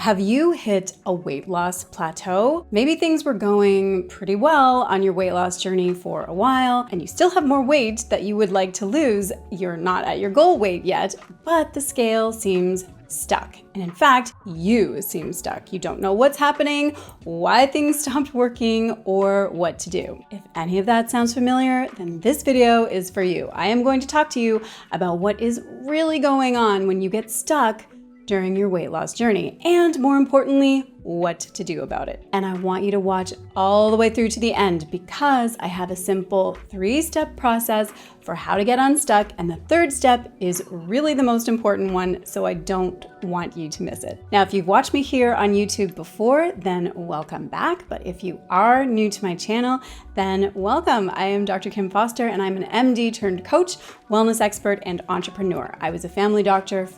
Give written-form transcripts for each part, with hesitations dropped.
Have you hit a weight loss plateau? Maybe things were going pretty well on your weight loss journey for a while, and you still have more weight that you would like to lose. You're not at your goal weight yet, but the scale seems stuck. And in fact, you seem stuck. You don't know what's happening, why things stopped working, or what to do. If any of that sounds familiar, then this video is for you. I am going to talk to you about what is really going on when you get stuck during your weight loss journey, and more importantly, what to do about it. And I want you to watch all the way through to the end because I have a simple 3-step process for how to get unstuck, and the third step is really the most important one, so I don't want you to miss it. Now, if you've watched me here on YouTube before, then welcome back. But if you are new to my channel, then welcome. I am Dr. Kim Foster, and I'm an MD turned coach, wellness expert, and entrepreneur. I was a family doctor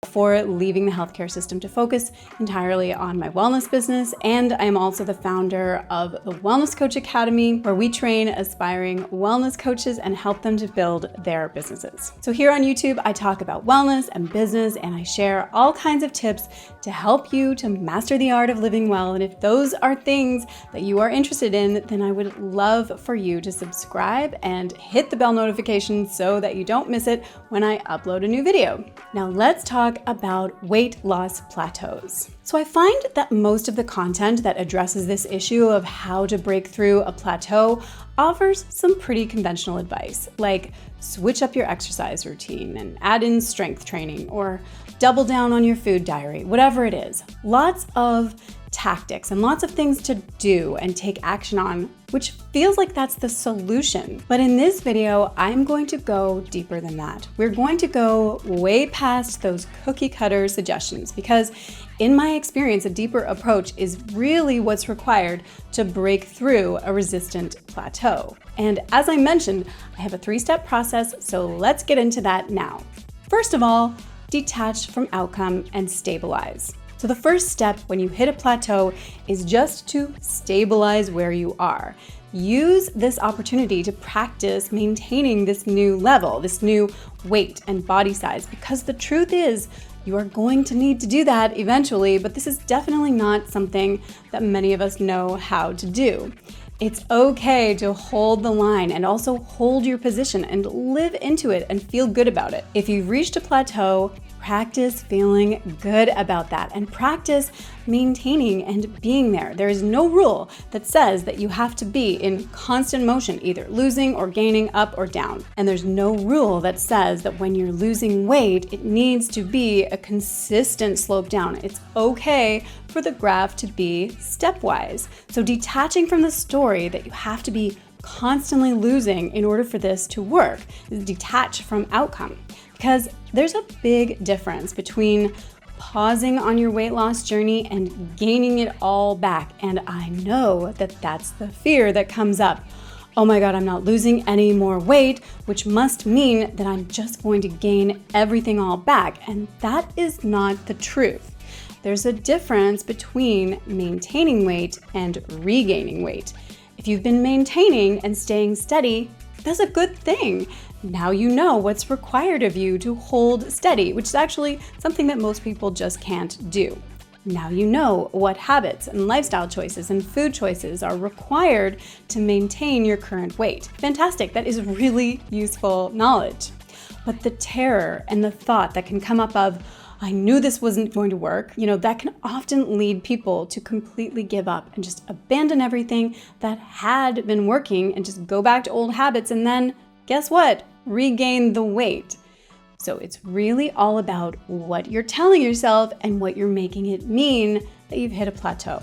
before leaving the healthcare system to focus entirely on my wellness business. And I am also the founder of the Wellness Coach Academy, where we train aspiring wellness coaches and help them to build their businesses. So here on YouTube, I talk about wellness and business, and I share all kinds of tips to help you to master the art of living well. And if those are things that you are interested in, then I would love for you to subscribe and hit the bell notification so that you don't miss it when I upload a new video. Now let's talk about weight loss plateaus. So I find that most of the content that addresses this issue of how to break through a plateau offers some pretty conventional advice, like switch up your exercise routine and add in strength training or double down on your food diary, whatever it is. Lots of tactics and lots of things to do and take action on, which feels like that's the solution. But in this video, I'm going to go deeper than that. We're going to go way past those cookie cutter suggestions because in my experience, a deeper approach is really what's required to break through a resistant plateau. And as I mentioned, I have a 3-step process, so let's get into that now. First of all, detach from outcome and stabilize. So the first step when you hit a plateau is just to stabilize where you are. Use this opportunity to practice maintaining this new level, this new weight and body size, because the truth is you are going to need to do that eventually, but this is definitely not something that many of us know how to do. It's okay to hold the line and also hold your position and live into it and feel good about it. If you've reached a plateau, practice feeling good about that and practice maintaining and being there. There is no rule that says that you have to be in constant motion, either losing or gaining, up or down. And there's no rule that says that when you're losing weight, it needs to be a consistent slope down. It's okay for the graph to be stepwise. So detaching from the story that you have to be constantly losing in order for this to work, detach from outcome. Because there's a big difference between pausing on your weight loss journey and gaining it all back. And I know that that's the fear that comes up. Oh my God, I'm not losing any more weight, which must mean that I'm just going to gain everything all back. And that is not the truth. There's a difference between maintaining weight and regaining weight. If you've been maintaining and staying steady, that's a good thing. Now you know what's required of you to hold steady, which is actually something that most people just can't do. Now you know what habits and lifestyle choices and food choices are required to maintain your current weight. Fantastic, that is really useful knowledge. But the terror and the thought that can come up of, I knew this wasn't going to work, that can often lead people to completely give up and just abandon everything that had been working and just go back to old habits and then, guess what? Regain the weight. So it's really all about what you're telling yourself and what you're making it mean that you've hit a plateau.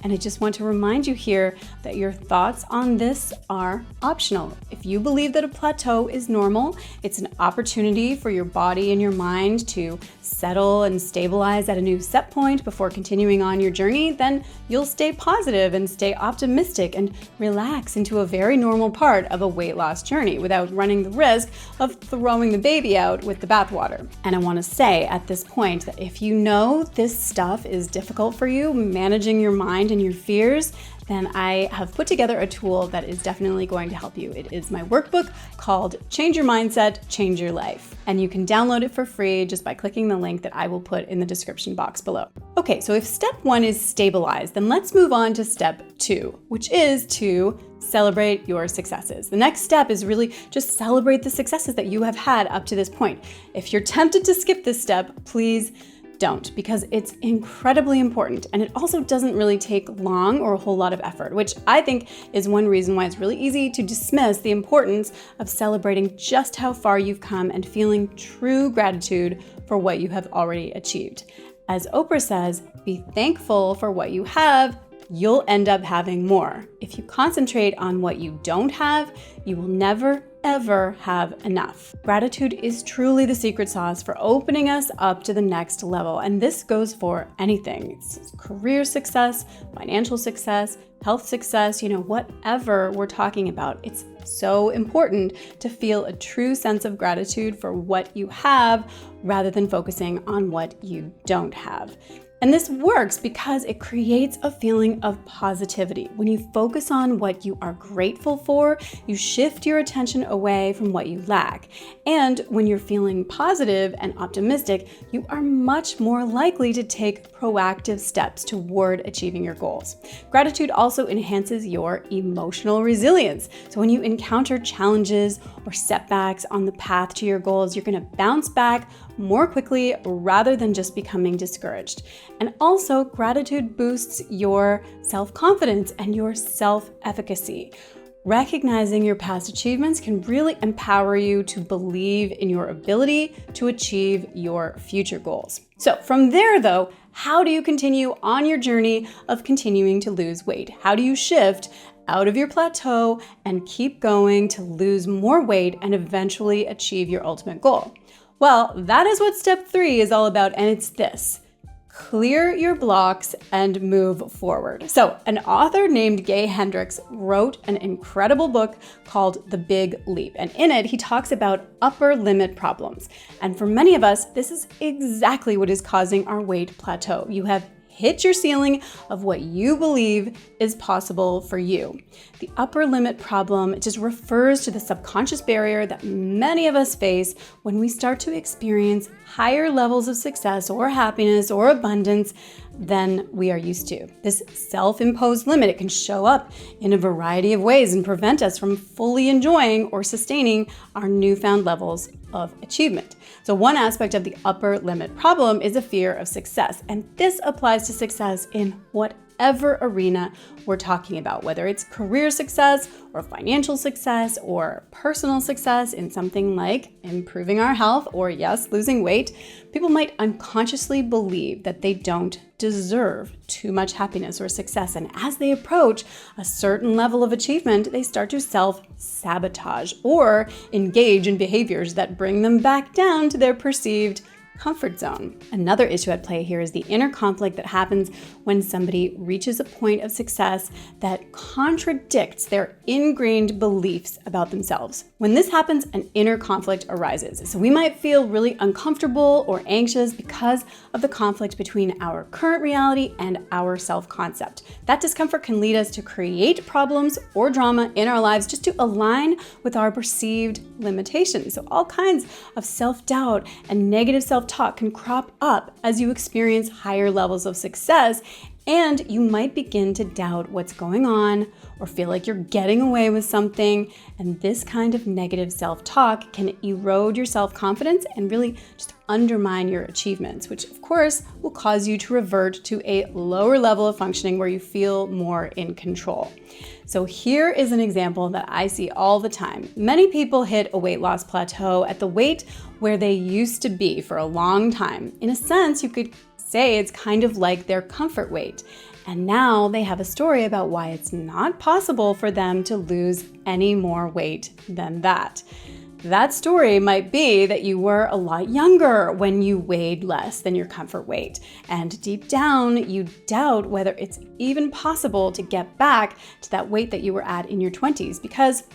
And I just want to remind you here that your thoughts on this are optional. If you believe that a plateau is normal, it's an opportunity for your body and your mind to settle and stabilize at a new set point before continuing on your journey, then you'll stay positive and stay optimistic and relax into a very normal part of a weight loss journey without running the risk of throwing the baby out with the bathwater. And I want to say at this point that if you know this stuff is difficult for you, managing your mind in your fears, then I have put together a tool that is definitely going to help you. It is my workbook called Change Your Mindset, Change Your Life. And you can download it for free just by clicking the link that I will put in the description box below. Okay, so if step 1 is stabilize, then let's move on to step 2, which is to celebrate your successes. The next step is really just celebrate the successes that you have had up to this point. If you're tempted to skip this step, please don't, because it's incredibly important, and it also doesn't really take long or a whole lot of effort, which I think is one reason why it's really easy to dismiss the importance of celebrating just how far you've come and feeling true gratitude for what you have already achieved. As Oprah says, be thankful for what you have, you'll end up having more. If you concentrate on what you don't have, you will never, ever have enough. Gratitude is truly the secret sauce for opening us up to the next level. And this goes for anything. It's career success, financial success, health success, whatever we're talking about. It's so important to feel a true sense of gratitude for what you have rather than focusing on what you don't have. And this works because it creates a feeling of positivity. When you focus on what you are grateful for, you shift your attention away from what you lack. And when you're feeling positive and optimistic, you are much more likely to take proactive steps toward achieving your goals. Gratitude also enhances your emotional resilience. So when you encounter challenges or setbacks on the path to your goals, you're going to bounce back more quickly rather than just becoming discouraged. And also, gratitude boosts your self-confidence and your self-efficacy. Recognizing your past achievements can really empower you to believe in your ability to achieve your future goals. So from there, though, how do you continue on your journey of continuing to lose weight? How do you shift out of your plateau and keep going to lose more weight and eventually achieve your ultimate goal? Well, that is what step 3 is all about, and it's this: clear your blocks and move forward. So, an author named Gay Hendricks wrote an incredible book called The Big Leap, and in it, he talks about upper limit problems. And for many of us, this is exactly what is causing our weight plateau. You have hit your ceiling of what you believe is possible for you. The upper limit problem just refers to the subconscious barrier that many of us face when we start to experience higher levels of success or happiness or abundance than we are used to. This self-imposed limit, it can show up in a variety of ways and prevent us from fully enjoying or sustaining our newfound levels of achievement. So one aspect of the upper limit problem is a fear of success, and this applies to success in whatever arena we're talking about, whether it's career success or financial success or personal success in something like improving our health or, yes, losing weight. People might unconsciously believe that they don't deserve too much happiness or success, and as they approach a certain level of achievement, they start to self-sabotage or engage in behaviors that bring them back down to their perceived comfort zone. Another issue at play here is the inner conflict that happens when somebody reaches a point of success that contradicts their ingrained beliefs about themselves. When this happens, an inner conflict arises. So we might feel really uncomfortable or anxious because of the conflict between our current reality and our self-concept. That discomfort can lead us to create problems or drama in our lives just to align with our perceived limitations. So all kinds of self-doubt and negative self-talk can crop up as you experience higher levels of success, and you might begin to doubt what's going on or feel like you're getting away with something. And this kind of negative self-talk can erode your self-confidence and really just undermine your achievements, which of course will cause you to revert to a lower level of functioning where you feel more in control. So here is an example that I see all the time. Many people hit a weight loss plateau at the weight where they used to be for a long time. In a sense, you could say it's kind of like their comfort weight. And now they have a story about why it's not possible for them to lose any more weight than that. That story might be that you were a lot younger when you weighed less than your comfort weight. And deep down, you doubt whether it's even possible to get back to that weight that you were at in your 20s because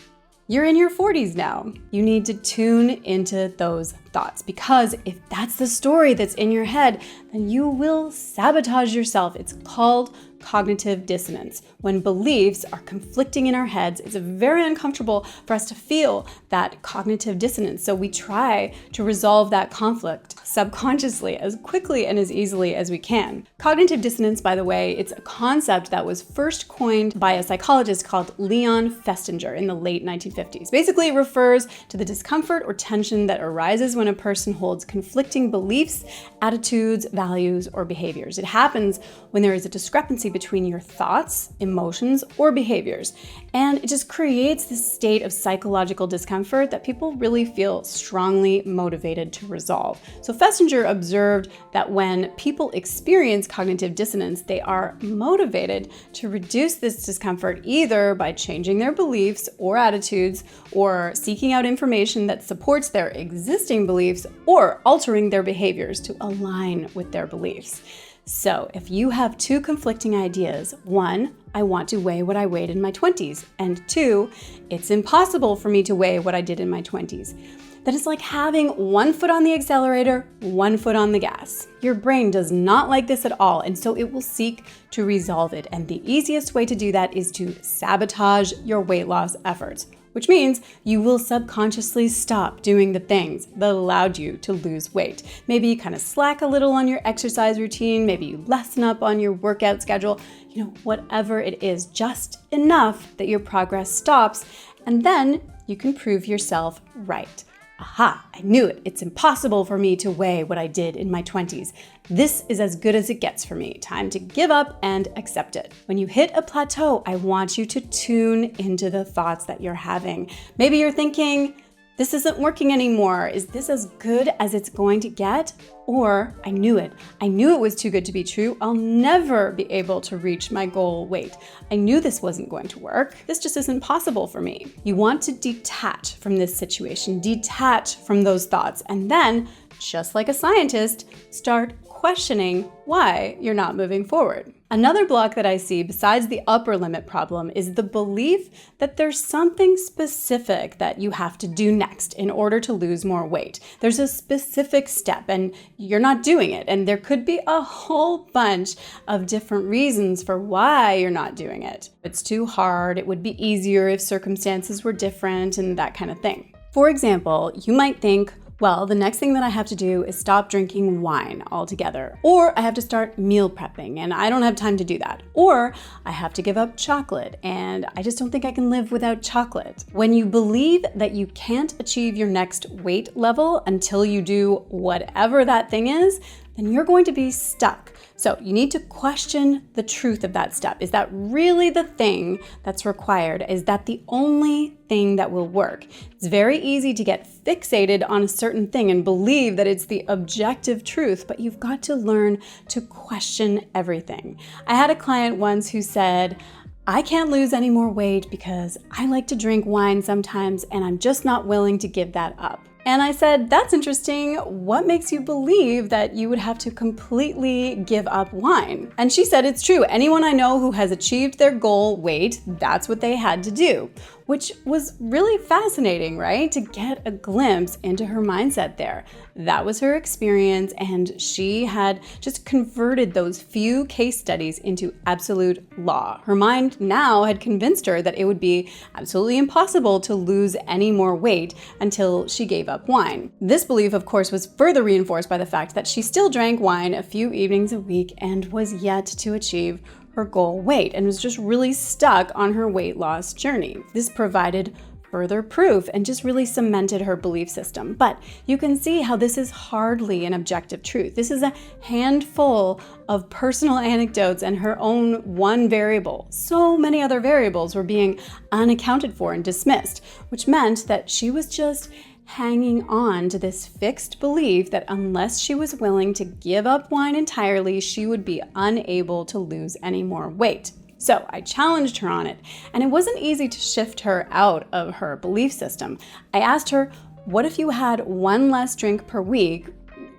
you're in your 40s now. You need to tune into those thoughts, because if that's the story that's in your head, then you will sabotage yourself. It's called cognitive dissonance. When beliefs are conflicting in our heads, it's very uncomfortable for us to feel that cognitive dissonance. So we try to resolve that conflict subconsciously as quickly and as easily as we can. Cognitive dissonance, by the way, it's a concept that was first coined by a psychologist called Leon Festinger in the late 1950s. Basically, it refers to the discomfort or tension that arises when a person holds conflicting beliefs, attitudes, values, or behaviors. It happens when there is a discrepancy between your thoughts, emotions, or behaviors. And it just creates this state of psychological discomfort that people really feel strongly motivated to resolve. So Festinger observed that when people experience cognitive dissonance, they are motivated to reduce this discomfort either by changing their beliefs or attitudes, or seeking out information that supports their existing beliefs, or altering their behaviors to align with their beliefs. So if you have two conflicting ideas, one, I want to weigh what I weighed in my 20s, and two, it's impossible for me to weigh what I did in my 20s, then it's like having one foot on the accelerator, one foot on the gas. Your brain does not like this at all, and so it will seek to resolve it. And the easiest way to do that is to sabotage your weight loss efforts, which means you will subconsciously stop doing the things that allowed you to lose weight. Maybe you kind of slack a little on your exercise routine, maybe you lessen up on your workout schedule, whatever it is, just enough that your progress stops, and then you can prove yourself right. Aha, I knew it. It's impossible for me to weigh what I did in my 20s. This is as good as it gets for me. Time to give up and accept it. When you hit a plateau, I want you to tune into the thoughts that you're having. Maybe you're thinking, this isn't working anymore. Is this as good as it's going to get? Or I knew it. I knew it was too good to be true. I'll never be able to reach my goal weight. I knew this wasn't going to work. This just isn't possible for me. You want to detach from this situation, detach from those thoughts, and then, just like a scientist, start questioning why you're not moving forward. Another block that I see besides the upper limit problem is the belief that there's something specific that you have to do next in order to lose more weight. There's a specific step and you're not doing it. And there could be a whole bunch of different reasons for why you're not doing it. It's too hard. It would be easier if circumstances were different and that kind of thing. For example, you might think, well, the next thing that I have to do is stop drinking wine altogether. Or I have to start meal prepping and I don't have time to do that. Or I have to give up chocolate and I just don't think I can live without chocolate. When you believe that you can't achieve your next weight level until you do whatever that thing is, then you're going to be stuck. So you need to question the truth of that step. Is that really the thing that's required? Is that the only thing that will work? It's very easy to get fixated on a certain thing and believe that it's the objective truth, but you've got to learn to question everything. I had a client once who said, I can't lose any more weight because I like to drink wine sometimes and I'm just not willing to give that up. And I said, that's interesting. What makes you believe that you would have to completely give up wine? And she said, it's true. Anyone I know who has achieved their goal weight, that's what they had to do, which was really fascinating, right? To get a glimpse into her mindset there. That was her experience, and she had just converted those few case studies into absolute law. Her mind now had convinced her that it would be absolutely impossible to lose any more weight until she gave up wine. This belief, of course, was further reinforced by the fact that she still drank wine a few evenings a week and was yet to achieve her goal weight and was just really stuck on her weight loss journey. This provided further proof and just really cemented her belief system. But you can see how this is hardly an objective truth. This is a handful of personal anecdotes and her own one variable. So many other variables were being unaccounted for and dismissed, which meant that she was just hanging on to this fixed belief that unless she was willing to give up wine entirely, she would be unable to lose any more weight. So I challenged her on it, and it wasn't easy to shift her out of her belief system. I asked her, what if you had one less drink per week?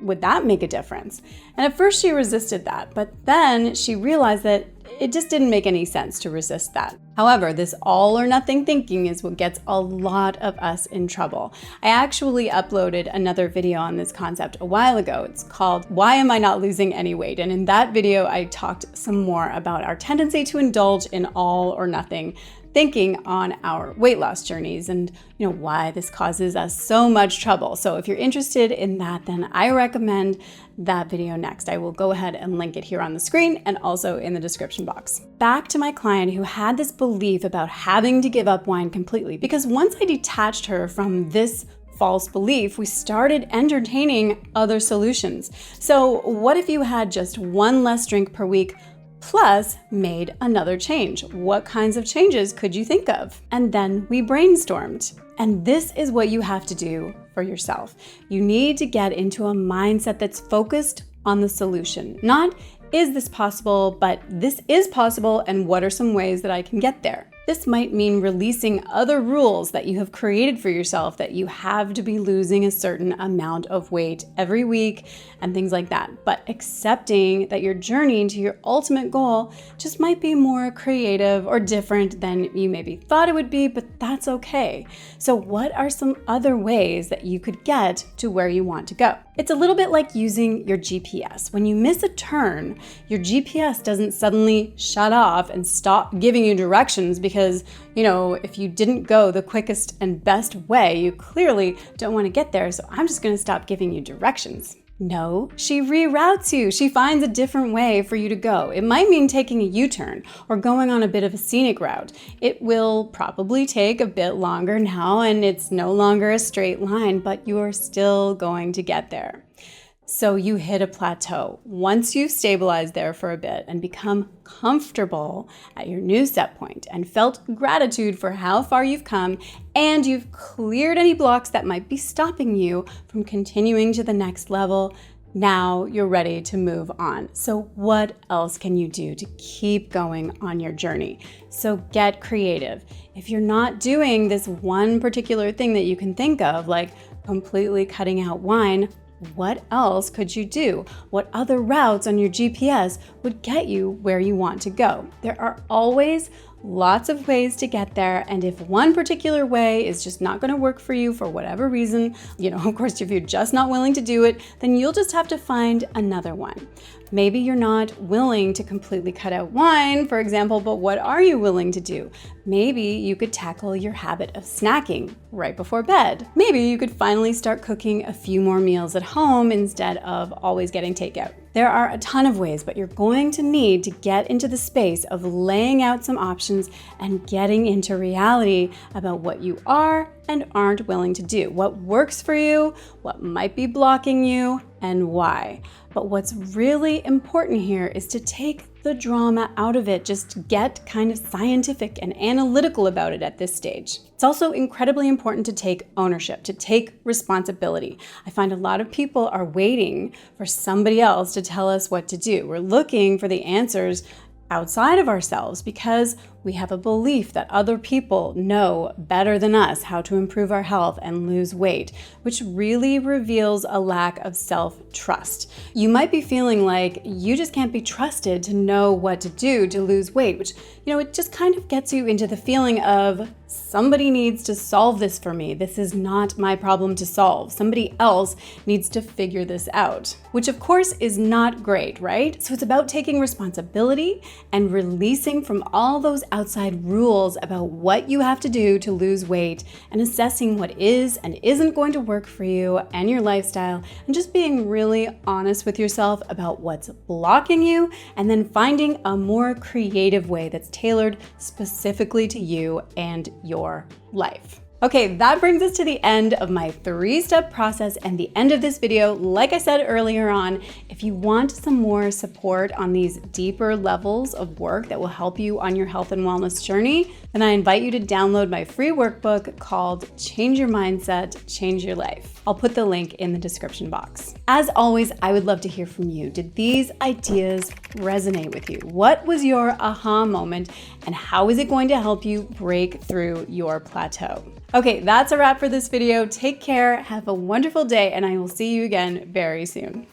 Would that make a difference? And at first she resisted that, but then she realized that it just didn't make any sense to resist that. However, this all or nothing thinking is what gets a lot of us in trouble. I actually uploaded another video on this concept a while ago. It's called Why Am I Not Losing Any Weight? And in that video, I talked some more about our tendency to indulge in all or nothing thinking on our weight loss journeys and why this causes us so much trouble. So if you're interested in that, then I recommend that video next. I will go ahead and link it here on the screen and also in the description box. Back to my client who had this belief about having to give up wine completely, because once I detached her from this false belief, we started entertaining other solutions. So what if you had just one less drink per week plus made another change? What kinds of changes could you think of? And then we brainstormed. And this is what you have to do for yourself. You need to get into a mindset that's focused on the solution. Not, is this possible, but this is possible, and what are some ways that I can get there? This might mean releasing other rules that you have created for yourself, that you have to be losing a certain amount of weight every week and things like that. But accepting that your journey to your ultimate goal just might be more creative or different than you maybe thought it would be, but that's okay. So what are some other ways that you could get to where you want to go? It's a little bit like using your GPS. When you miss a turn, your GPS doesn't suddenly shut off and stop giving you directions because, if you didn't go the quickest and best way, you clearly don't want to get there, so I'm just going to stop giving you directions. No, she reroutes you. She finds a different way for you to go. It might mean taking a U-turn or going on a bit of a scenic route. It will probably take a bit longer now, and it's no longer a straight line, but you're still going to get there. So you hit a plateau. Once you've stabilized there for a bit and become comfortable at your new set point and felt gratitude for how far you've come, and you've cleared any blocks that might be stopping you from continuing to the next level, now you're ready to move on. So what else can you do to keep going on your journey? So get creative. If you're not doing this one particular thing that you can think of, like completely cutting out wine, what else could you do? What other routes on your GPS would get you where you want to go? There are always lots of ways to get there, and if one particular way is just not going to work for you for whatever reason, of course, if you're just not willing to do it, then you'll just have to find another one. Maybe you're not willing to completely cut out wine, for example, but what are you willing to do? Maybe you could tackle your habit of snacking right before bed. Maybe you could finally start cooking a few more meals at home instead of always getting takeout. There are a ton of ways, but you're going to need to get into the space of laying out some options and getting into reality about what you are and aren't willing to do, what works for you, what might be blocking you, and why. But what's really important here is to take the drama out of it. Just get kind of scientific and analytical about it at this stage. It's also incredibly important to take ownership, to take responsibility. I find a lot of people are waiting for somebody else to tell us what to do. We're looking for the answers outside of ourselves because we have a belief that other people know better than us how to improve our health and lose weight, which really reveals a lack of self-trust. You might be feeling like you just can't be trusted to know what to do to lose weight, which, it just kind of gets you into the feeling of somebody needs to solve this for me. This is not my problem to solve. Somebody else needs to figure this out, which of course is not great, right? So it's about taking responsibility and releasing from all those outside rules about what you have to do to lose weight and assessing what is and isn't going to work for you and your lifestyle, and just being really honest with yourself about what's blocking you, and then finding a more creative way that's tailored specifically to you and your life. Okay, that brings us to the end of my 3-step process and the end of this video. Like I said earlier on, if you want some more support on these deeper levels of work that will help you on your health and wellness journey, then I invite you to download my free workbook called Change Your Mindset, Change Your Life. I'll put the link in the description box. As always, I would love to hear from you. Did these ideas resonate with you? What was your aha moment, and how is it going to help you break through your plateau? Okay, that's a wrap for this video. Take care, have a wonderful day, and I will see you again very soon.